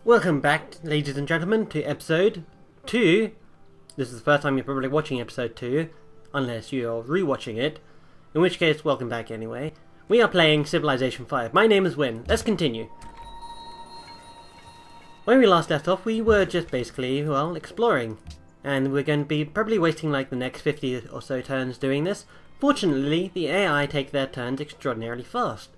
Welcome back, ladies and gentlemen, to episode 2. This is the first time you're probably watching episode 2, unless you're rewatching it, in which case, welcome back anyway. We are playing Civilization 5. My name is Wynn. Let's continue. When we last left off, we were just basically, well, exploring. And we're going to be probably wasting like the next 50 or so turns doing this. Fortunately, the AI take their turns extraordinarily fast.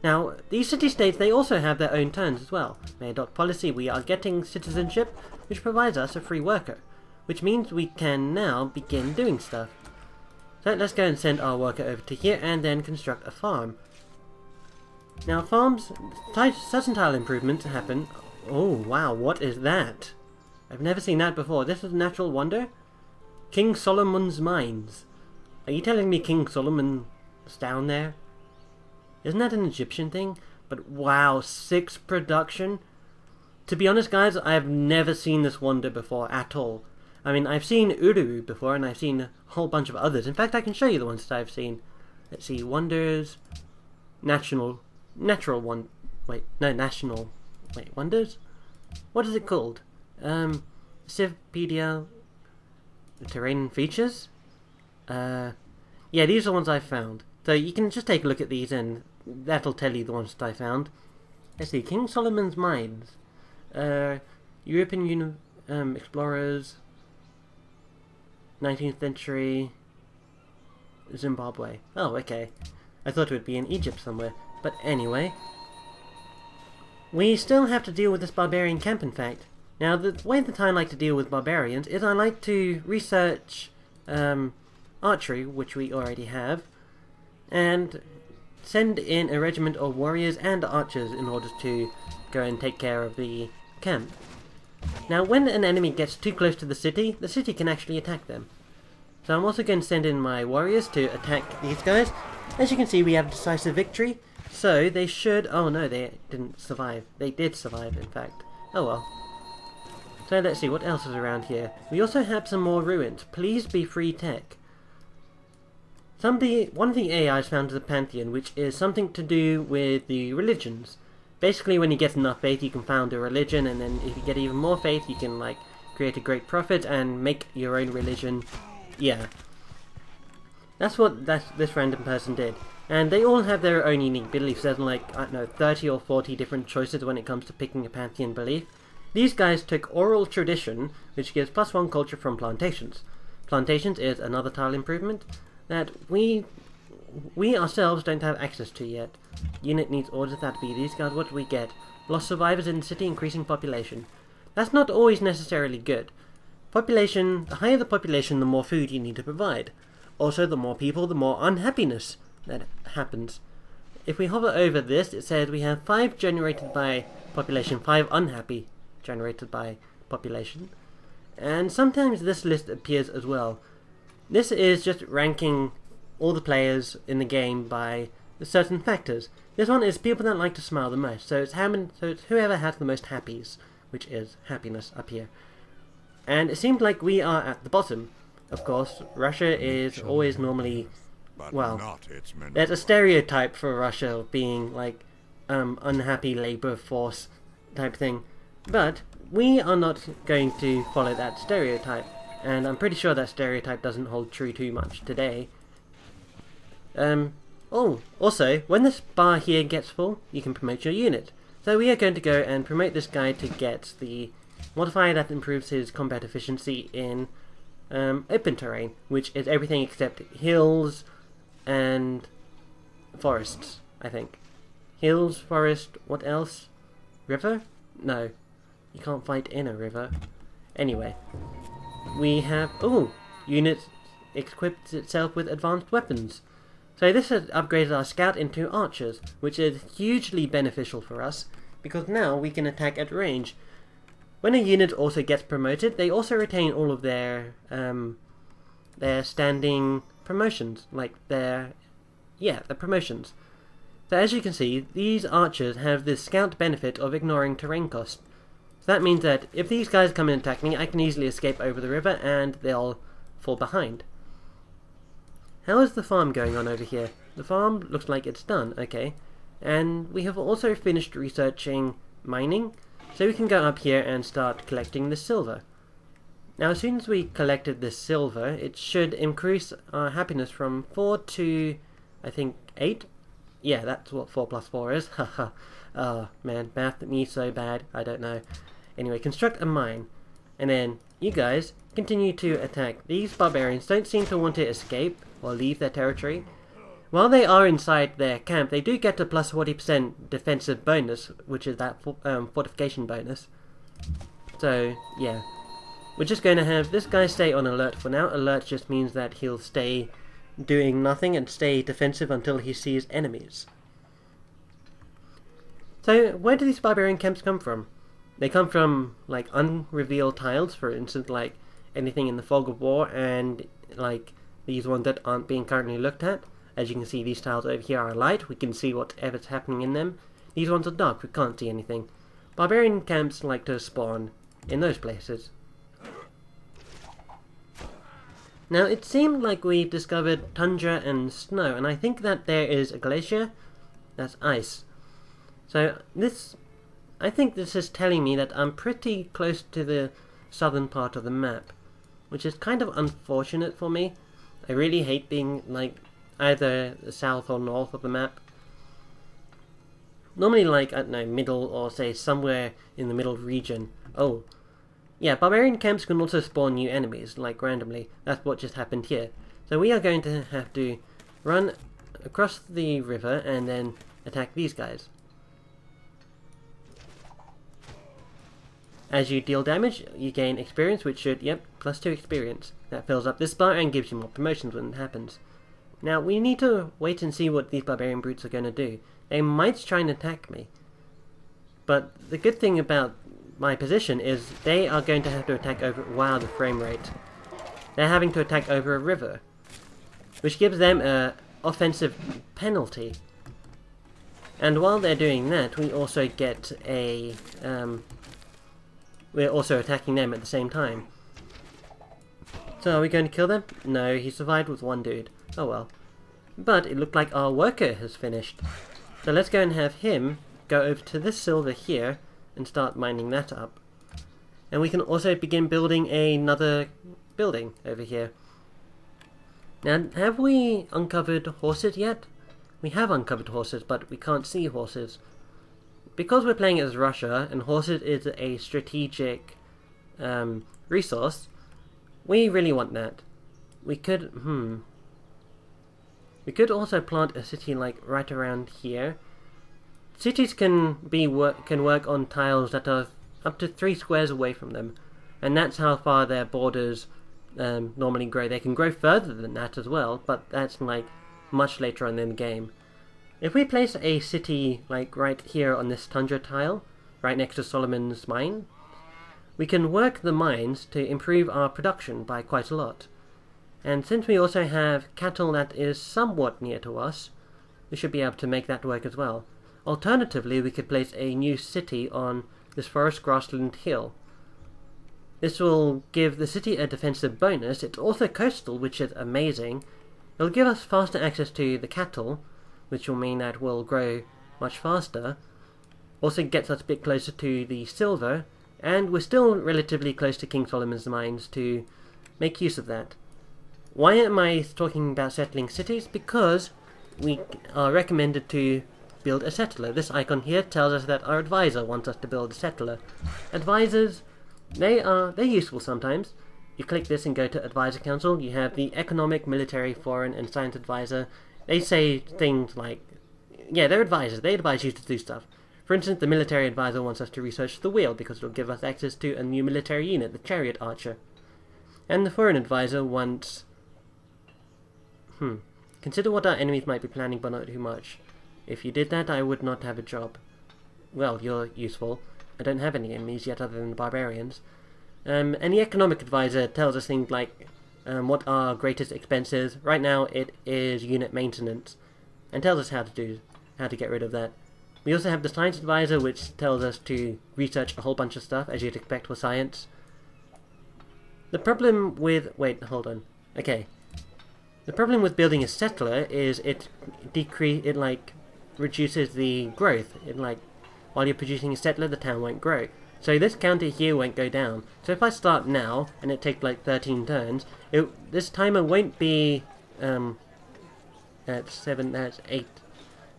Now, these city-states, they also have their own turns as well. Mayor.policy, we are getting citizenship, which provides us a free worker, which means we can now begin doing stuff. So let's go and send our worker over to here and then construct a farm. Now farms, certain tile improvements happen. Oh wow, what is that? I've never seen that before. This is a natural wonder? King Solomon's Mines. Are you telling me King Solomon's down there? Isn't that an Egyptian thing? But wow, 6 production? To be honest guys, I've never seen this wonder before at all. I mean, I've seen Uru before and I've seen a whole bunch of others. In fact, I can show you the ones that I've seen. Let's see, wonders, national wonders? What is it called? Civpedia, terrain features? Yeah, these are the ones I've found. So you can just take a look at these and that'll tell you the ones that I found. Let's see, King Solomon's Mines. European explorers. 19th century. Zimbabwe. Oh, okay. I thought it would be in Egypt somewhere. But anyway. We still have to deal with this barbarian camp, in fact. Now, the way that I like to deal with barbarians is I like to research archery, which we already have, and send in a regiment of warriors and archers in order to go and take care of the camp. Now when an enemy gets too close to the city can actually attack them. So I'm also going to send in my warriors to attack these guys. As you can see, we have a decisive victory, so they should... oh no, they didn't survive. They did survive, in fact. Oh well. So let's see, what else is around here? We also have some more ruins. Please be free tech. One of the AIs found a pantheon, which is something to do with the religions. Basically, when you get enough faith, you can found a religion, and then if you get even more faith, you can like create a great prophet and make your own religion. Yeah, that's what this random person did, and they all have their own unique beliefs. There's like, I don't know, 30 or 40 different choices when it comes to picking a pantheon belief. These guys took oral tradition, which gives +1 culture from plantations. Plantations is another tile improvement that we ourselves don't have access to yet. Unit needs orders. That be these guys. What do we get? Lost survivors in the city, increasing population. That's not always necessarily good. Population, the higher the population, the more food you need to provide. Also, the more people, the more unhappiness that happens. If we hover over this, it says we have 5 generated by population, 5 unhappy generated by population. And sometimes this list appears as well. This is just ranking all the players in the game by certain factors. This one is people that like to smile the most, so it's whoever has the most happies, which is happiness up here. And it seems like we are at the bottom. Of course, Russia is always normally, well, there's a stereotype for Russia being like unhappy labor force type thing, but we are not going to follow that stereotype. And I'm pretty sure that stereotype doesn't hold true too much today. Oh, also, when this bar here gets full, you can promote your unit. So we are going to go and promote this guy to get the modifier that improves his combat efficiency in open terrain, which is everything except hills and forests, I think. Hills, forest, what else? River? No, you can't fight in a river. Anyway. We have, unit equips itself with advanced weapons. So this has upgraded our scout into archers, which is hugely beneficial for us, because now we can attack at range. When a unit also gets promoted, they also retain all of their standing promotions, like their promotions. So as you can see, these archers have this scout benefit of ignoring terrain cost. So that means that if these guys come and attack me, I can easily escape over the river and they'll fall behind. How is the farm going on over here? The farm looks like it's done, okay. And we have also finished researching mining. So we can go up here and start collecting the silver. Now as soon as we collected this silver, it should increase our happiness from 4 to, I think, 8? Yeah, that's what 4 plus 4 is. Haha. Oh man, math me so bad, I don't know. Anyway, construct a mine. And then, you guys, continue to attack. These barbarians don't seem to want to escape or leave their territory. While they are inside their camp, they do get a plus 40% defensive bonus, which is that fortification bonus. So, yeah. We're just going to have this guy stay on alert for now. Alert just means that he'll stay doing nothing and stay defensive until he sees enemies. So, where do these barbarian camps come from? They come from, like, unrevealed tiles, for instance, like anything in the Fog of War, and, like, these ones that aren't being currently looked at. As you can see, these tiles over here are light, we can see whatever's happening in them. These ones are dark, we can't see anything. Barbarian camps like to spawn in those places. Now, it seemed like we've discovered tundra and snow, and I think that there is a glacier. That's ice. So, I think this is telling me that I'm pretty close to the southern part of the map, which is kind of unfortunate for me. I really hate being, like, either the south or north of the map. Normally, like, I don't know, middle or, say, somewhere in the middle region. Oh. Yeah, barbarian camps can also spawn new enemies, like, randomly. That's what just happened here. So we are going to have to run across the river and then attack these guys. As you deal damage, you gain experience, which should, yep, plus 2 experience. That fills up this bar and gives you more promotions when it happens. Now, we need to wait and see what these barbarian brutes are going to do. They might try and attack me. But the good thing about my position is they are going to have to attack over... Wow, the frame rate. They're having to attack over a river, which gives them an offensive penalty. And while they're doing that, we also get a... we're also attacking them at the same time. So are we going to kill them? No, he survived with one dude. Oh well. But it looked like our worker has finished. So let's go and have him go over to this silver here and start mining that up. And we can also begin building another building over here. Now, have we uncovered horses yet? We have uncovered horses, but we can't see horses. Because we're playing as Russia, and horses is a strategic resource, we really want that. We could, we could also plant a city like right around here. Cities can work on tiles that are up to 3 squares away from them, and that's how far their borders normally grow. They can grow further than that as well, but that's like much later on in the game. If we place a city like right here on this tundra tile, right next to Solomon's mine, we can work the mines to improve our production by quite a lot. And since we also have cattle that is somewhat near to us, we should be able to make that work as well. Alternatively, we could place a new city on this forest grassland hill. This will give the city a defensive bonus. It's also coastal, which is amazing. It'll give us faster access to the cattle, which will mean that we'll grow much faster. Also gets us a bit closer to the silver, and we're still relatively close to King Solomon's mines to make use of that. Why am I talking about settling cities? Because we are recommended to build a settler. This icon here tells us that our advisor wants us to build a settler. Advisors, they're useful sometimes. You click this and go to Advisor Council. You have the Economic, Military, Foreign, and Science Advisor. They say things like, yeah, they're advisors. They advise you to do stuff. For instance, the Military Advisor wants us to research the wheel because it'll give us access to a new military unit, the Chariot Archer. And the Foreign Advisor wants... Consider what our enemies might be planning, but not too much. If you did that, I would not have a job. Well, you're useful. I don't have any enemies yet other than the barbarians. And the Economic Advisor tells us things like what our greatest expense is. Right now, it is unit maintenance, and tells us how to get rid of that. We also have the Science Advisor, which tells us to research a whole bunch of stuff, as you'd expect with science. The problem with... Wait, hold on. Okay. The problem with building a settler is it reduces the growth. It while you're producing a settler, the town won't grow. So this counter here won't go down. So if I start now, and it takes like 13 turns, this timer won't be, that's 7, that's 8.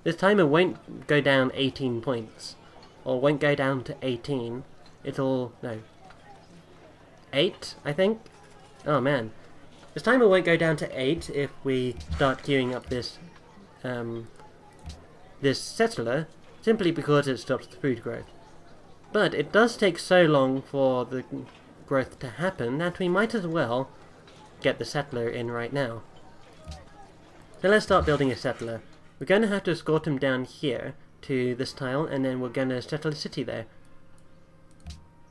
This timer won't go down 18 points. Or won't go down to 18. It'll, no, 8, I think? Oh man. This timer won't go down to 8 if we start queuing up this, this settler, simply because it stops the food growth. But it does take so long for the growth to happen that we might as well get the settler in right now. So let's start building a settler. We're going to have to escort him down here to this tile, and then we're going to settle a city there.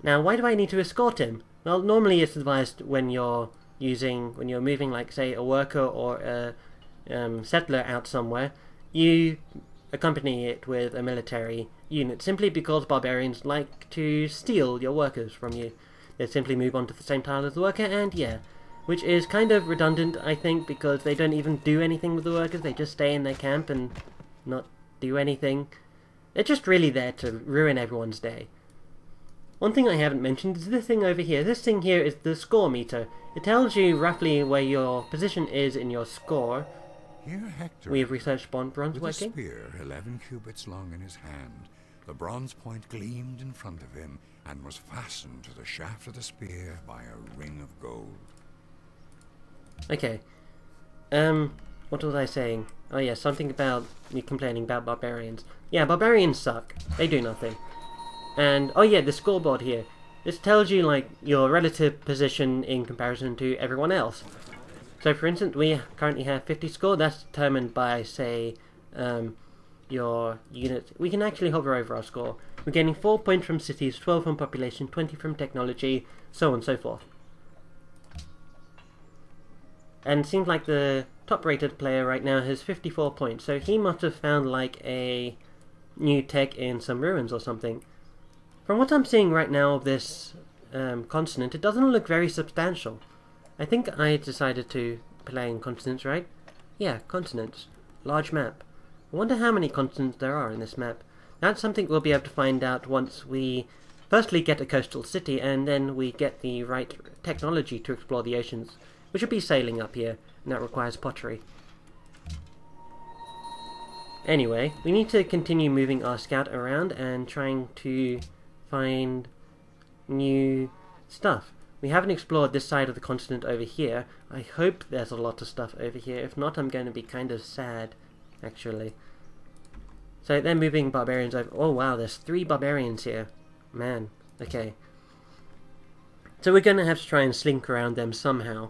Now, why do I need to escort him? Well, normally it's advised when you're moving, like, say, a worker or a settler out somewhere, you accompany it with a military unit, simply because barbarians like to steal your workers from you. They simply move on to the same tile as the worker, and yeah, which is kind of redundant, I think, because they don't even do anything with the workers. They just stay in their camp and not do anything. They're just really there to ruin everyone's day. One thing I haven't mentioned is this thing over here. This thing here is the score meter. It tells you roughly where your position is in your score. Here Hector, we have researched bronze with working. a spear 11 cubits long in his hand, the bronze point gleamed in front of him and was fastened to the shaft of the spear by a ring of gold. Okay. What was I saying? Oh yeah, something about me complaining about barbarians. Yeah, barbarians suck. They do nothing. And, oh yeah, the scoreboard here. This tells you, like, your relative position in comparison to everyone else. So, for instance, we currently have 50 score. That's determined by, say, your unit. We can actually hover over our score. We're gaining 4 points from cities, 12 from population, 20 from technology, so on and so forth. And it seems like the top-rated player right now has 54 points, so he must have found, like, a new tech in some ruins or something. From what I'm seeing right now of this continent, it doesn't look very substantial. I think I decided to play in continents, right? Yeah, continents. Large map. I wonder how many continents there are in this map. That's something we'll be able to find out once we firstly get a coastal city, and then we get the right technology to explore the oceans. We should be sailing up here, and that requires pottery. Anyway, we need to continue moving our scout around and trying to find new stuff. We haven't explored this side of the continent over here. I hope there's a lot of stuff over here. If not, I'm going to be kind of sad, actually. So they're moving barbarians over. Oh wow, there's 3 barbarians here. Man, okay. So we're going to have to try and slink around them somehow.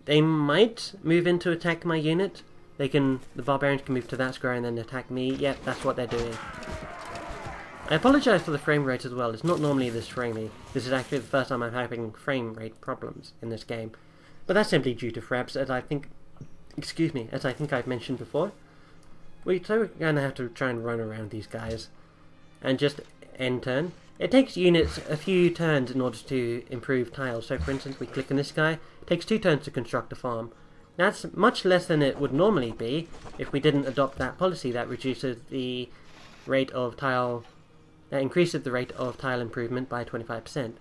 They might move in to attack my unit. The barbarians can move to that square and then attack me. Yep, that's what they're doing. I apologise for the frame rate as well. It's not normally this framey. This is actually the first time I'm having frame rate problems in this game. But that's simply due to fraps, as I think I've mentioned before. So we're going to have to try and run around these guys. And just end turn. It takes units a few turns in order to improve tiles. So for instance, we click on this guy. It takes 2 turns to construct a farm. That's much less than it would normally be if we didn't adopt that policy that reduces the rate of tile... that increases the rate of tile improvement by 25%.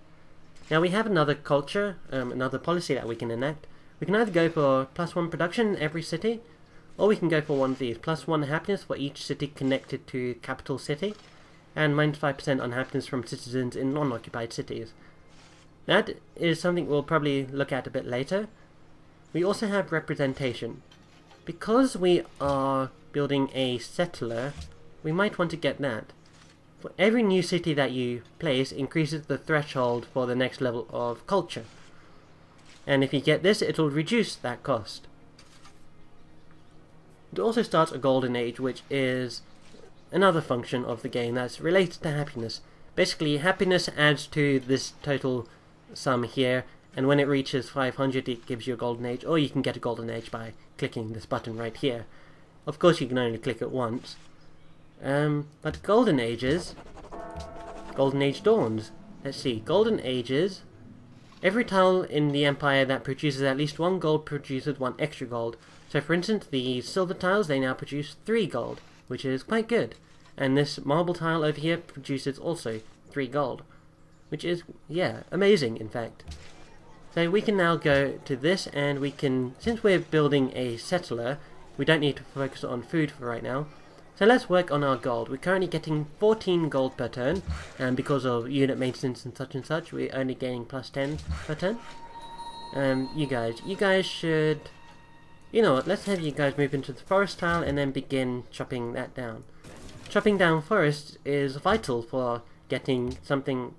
Now we have another culture, another policy that we can enact. We can either go for +1 production in every city, or we can go for one of these, +1 happiness for each city connected to capital city, and -5% unhappiness from citizens in non-occupied cities. That is something we'll probably look at a bit later. We also have representation. Because we are building a settler, we might want to get that. For every new city that you place increases the threshold for the next level of culture. And if you get this, it will reduce that cost. It also starts a golden age, which is another function of the game that's related to happiness. Basically, happiness adds to this total sum here, and when it reaches 500 it gives you a golden age, or you can get a golden age by clicking this button right here. Of course you can only click it once. But golden ages... golden age dawns. Let's see, golden ages... every tile in the empire that produces at least 1 gold produces 1 extra gold. So for instance, the silver tiles, they now produce 3 gold, which is quite good. And this marble tile over here produces also 3 gold, which is, yeah, amazing in fact. So we can now go to this, and we can, since we're building a settler, we don't need to focus on food for right now. So let's work on our gold. We're currently getting 14 gold per turn, and because of unit maintenance and such, we're only gaining plus 10 per turn. You guys should, you know what, let's have you guys move into the forest tile and then begin chopping that down. Chopping down forests is vital for getting something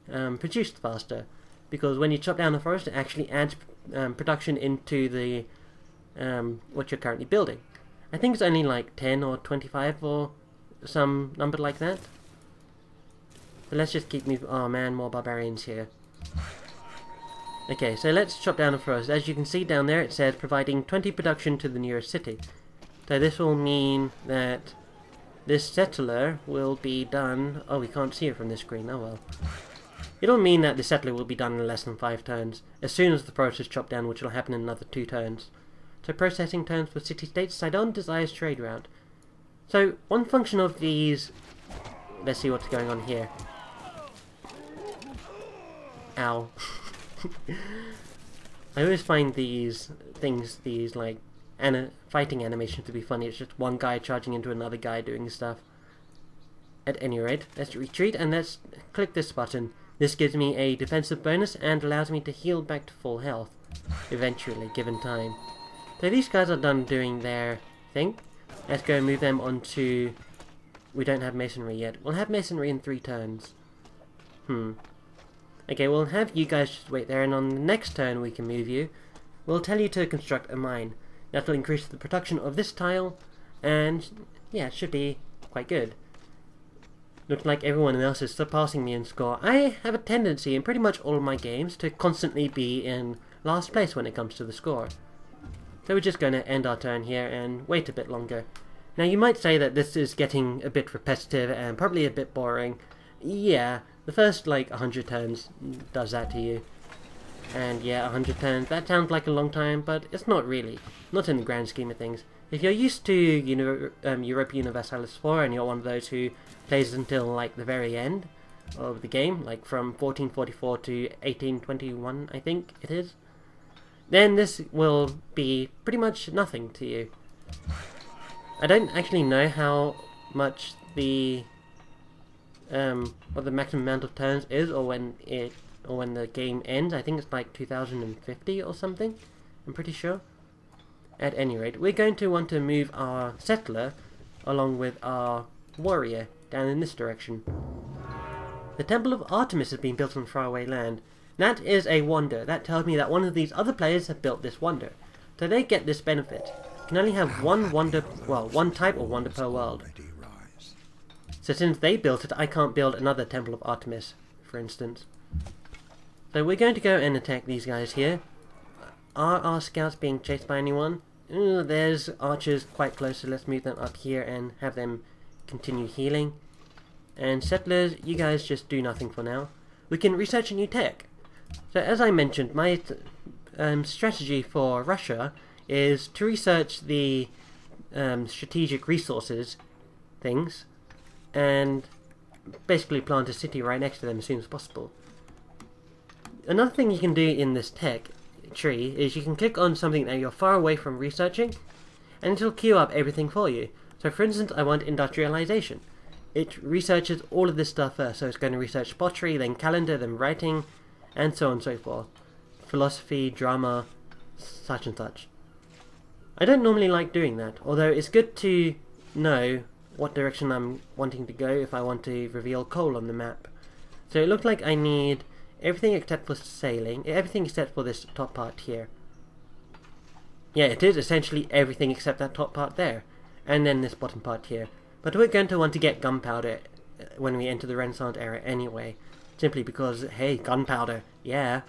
produced faster, because when you chop down a forest, it actually adds production into the what you're currently building. I think it's only like 10 or 25 or some number like that. So let's just keep moving. Oh man, more barbarians here. Okay, so let's chop down a forest. As you can see down there, it says providing 20 production to the nearest city. So this will mean that this settler will be done... Oh, we can't see it from this screen. Oh well. It'll mean that the settler will be done in less than 5 turns, as soon as the forest is chopped down, which will happen in another 2 turns. So processing turns for city-states. Sidon desires trade route. So one function of these... Let's see what's going on here. Ow. I always find these things, these like fighting animations to be funny. It's just one guy charging into another guy doing stuff. At any rate, let's retreat and let's click this button. This gives me a defensive bonus and allows me to heal back to full health, eventually, given time. So these guys are done doing their thing. Let's go and move them onto... We don't have masonry yet. We'll have masonry in 3 turns. Okay, we'll have you guys just wait there, and on the next turn we can move you. We'll tell you to construct a mine. That will increase the production of this tile, and yeah, it should be quite good. Looks like everyone else is surpassing me in score. I have a tendency in pretty much all of my games to constantly be in last place when it comes to the score. So we're just going to end our turn here and wait a bit longer. Now you might say that this is getting a bit repetitive and probably a bit boring. Yeah, the first like 100 turns does that to you. And yeah, 100 turns, that sounds like a long time, but it's not really. Not in the grand scheme of things. If you're used to Europa Universalis 4 and you're one of those who plays until like the very end of the game, like from 1444 to 1821 I think it is, then this will be pretty much nothing to you. I don't actually know how much the what the maximum amount of turns is, or when the game ends. I think it's like 2050 or something, I'm pretty sure. At any rate, we're going to want to move our settler along with our warrior down in this direction. The Temple of Artemis has been built on faraway land. That is a wonder. That tells me that one of these other players have built this wonder. So they get this benefit. You can only have one wonder, well, one type of wonder per world. So since they built it, I can't build another Temple of Artemis, for instance. So we're going to go and attack these guys here. Are our scouts being chased by anyone? Ooh, there's archers quite close, so let's move them up here and have them continue healing. And settlers, you guys just do nothing for now. We can research a new tech. So as I mentioned, my strategy for Russia is to research the strategic resources things and basically plant a city right next to them as soon as possible. Another thing you can do in this tech tree is you can click on something that you're far away from researching and it'll queue up everything for you. So for instance, I want industrialization. It researches all of this stuff first, so it's going to research pottery, then calendar, then writing, and so on and so forth. Philosophy, drama, such and such. I don't normally like doing that, although it's good to know what direction I'm wanting to go if I want to reveal coal on the map. So it looks like I need everything except for sailing, everything except for this top part here. Yeah, it is essentially everything except that top part there, and then this bottom part here. But we're going to want to get gunpowder when we enter the Renaissance era anyway, simply because, hey, gunpowder, yeah.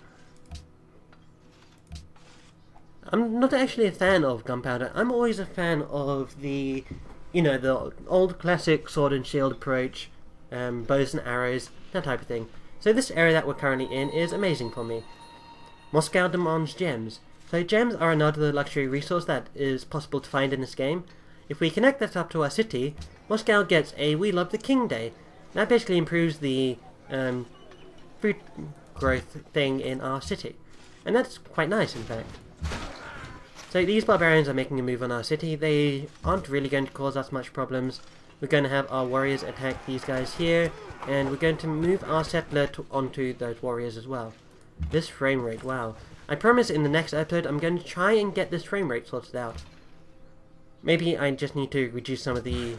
I'm not actually a fan of gunpowder. I'm always a fan of the, you know, the old classic sword and shield approach, bows and arrows, that type of thing. So this area that we're currently in is amazing for me. Moscow demands gems. So gems are another luxury resource that is possible to find in this game. if we connect that up to our city, Moscow gets a We Love the King Day. That basically improves the fruit growth thing in our city. And that's quite nice, in fact. So these barbarians are making a move on our city. They aren't really going to cause us much problems. We're going to have our warriors attack these guys here, and we're going to move our settler onto those warriors as well. This frame rate, wow. I promise in the next episode I'm going to try and get this frame rate sorted out. Maybe I just need to reduce some of the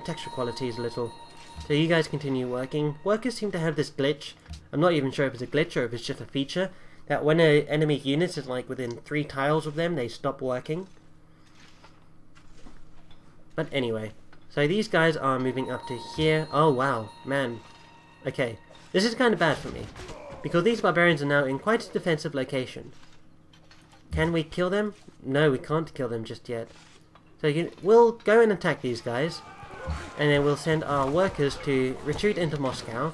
texture qualities a little. So you guys continue working. Workers seem to have this glitch. I'm not even sure if it's a glitch or if it's just a feature, that when an enemy unit is like within 3 tiles of them, they stop working. But anyway, so these guys are moving up to here. Oh wow, man. Okay, this is kind of bad for me, because these barbarians are now in quite a defensive location. Can we kill them? No, we can't kill them just yet. So we'll go and attack these guys, and then we'll send our workers to retreat into Moscow.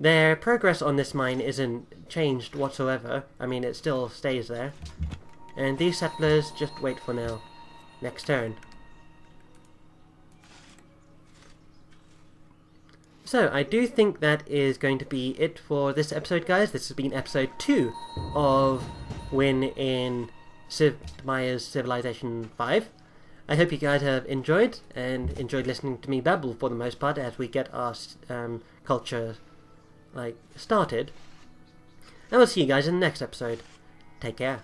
Their progress on this mine isn't changed whatsoever. I mean, it still stays there. And these settlers just wait for now. Next turn. So, I do think that is going to be it for this episode, guys. This has been episode 2 of Wynn in Meier's Civilization 5. I hope you guys have enjoyed, and enjoyed listening to me babble for the most part as we get our culture started. And we'll see you guys in the next episode. Take care.